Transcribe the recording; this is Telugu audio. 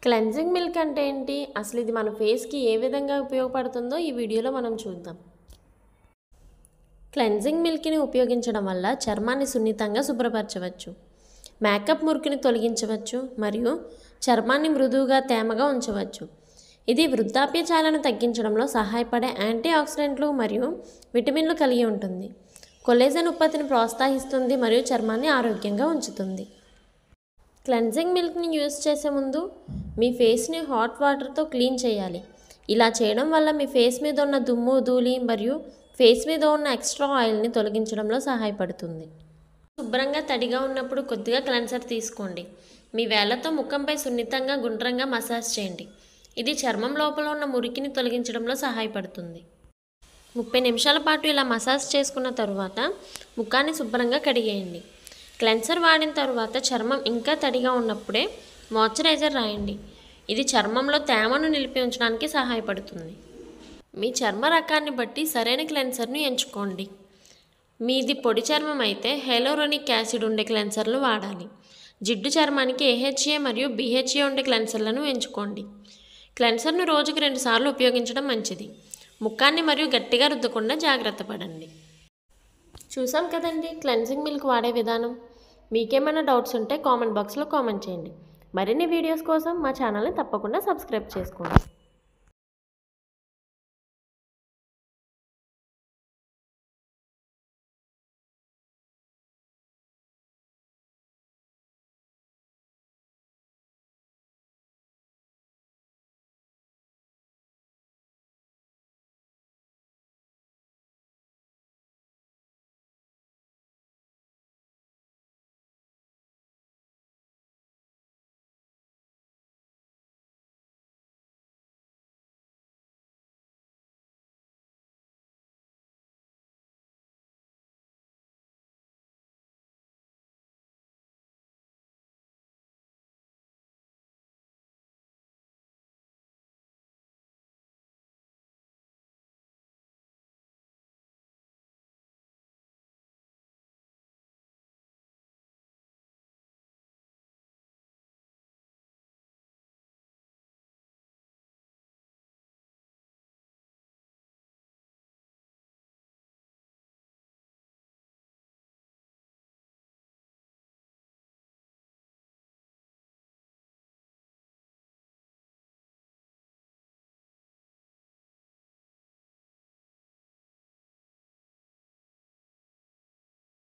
క్లెన్జింగ్ మిల్క్ అంటే ఏంటి? అసలు ఇది మన ఫేస్‌కి ఏ విధంగా ఉపయోగపడుతుందో ఈ వీడియోలో మనం చూద్దాం. క్లెన్జింగ్ మిల్క్‌ని ఉపయోగించడం వల్ల చర్మాన్ని సున్నితంగా శుభ్రపరచవచ్చు. మేకప్ మురికిని తొలగించవచ్చు మరియు చర్మాన్ని మృదువుగా తేమగా ఉంచవచ్చు. ఇది వృద్ధాప్య ఛాయలను తగ్గించడంలో సహాయపడే యాంటీ ఆక్సిడెంట్లు మరియు విటమిన్లు కలిగి ఉంటుంది. కొల్లాజెన్ ఉత్పత్తిని ప్రోత్సహిస్తుంది మరియు చర్మాన్ని ఆరోగ్యంగా ఉంచుతుంది. క్లెన్జింగ్ మిల్క్ని యూజ్ చేసే ముందు మీ ఫేస్ని హాట్ వాటర్తో క్లీన్ చేయాలి. ఇలా చేయడం వల్ల మీ ఫేస్ మీద ఉన్న దుమ్ము, ధూళి మరియు ఫేస్ మీద ఉన్న ఎక్స్ట్రా ఆయిల్ని తొలగించడంలో సహాయపడుతుంది. శుభ్రంగా తడిగా ఉన్నప్పుడు కొద్దిగా క్లెన్సర్ తీసుకోండి. మీ వేళ్లతో ముఖంపై సున్నితంగా గుండ్రంగా మసాజ్ చేయండి. ఇది చర్మం లోపల ఉన్న మురికిని తొలగించడంలో సహాయపడుతుంది. 30 నిమిషాల పాటు ఇలా మసాజ్ చేసుకున్న తరువాత ముఖాన్ని శుభ్రంగా కడిగేయండి. క్లెన్సర్ వాడిన తర్వాత చర్మం ఇంకా తడిగా ఉన్నప్పుడే మాయిశ్చరైజర్ రాయండి. ఇది చర్మంలో తేమను నిలిపి ఉంచడానికి సహాయపడుతుంది. మీ చర్మ రకాన్ని బట్టి సరైన క్లెన్సర్ను ఎంచుకోండి. మీది పొడి చర్మం అయితే హైలోరోనిక్ యాసిడ్ ఉండే క్లెన్సర్లు వాడాలి. జిడ్డు చర్మానికి AHA మరియు BHA ఉండే క్లెన్సర్లను ఎంచుకోండి. క్లెన్సర్ను రోజుకు 2 సార్లు ఉపయోగించడం మంచిది. ముఖాన్ని మరియు గట్టిగా రుద్దకుండా జాగ్రత్త పడండి. చూసాం కదండి క్లెన్జింగ్ మిల్క్ వాడే విధానం. మీకేమైనా డౌట్స్ ఉంటే కామెంట్ బాక్స్లో కామెంట్ చేయండి. మరిన్ని వీడియోస్ కోసం మా ఛానల్ని తప్పకుండా సబ్స్క్రైబ్ చేసుకోండి.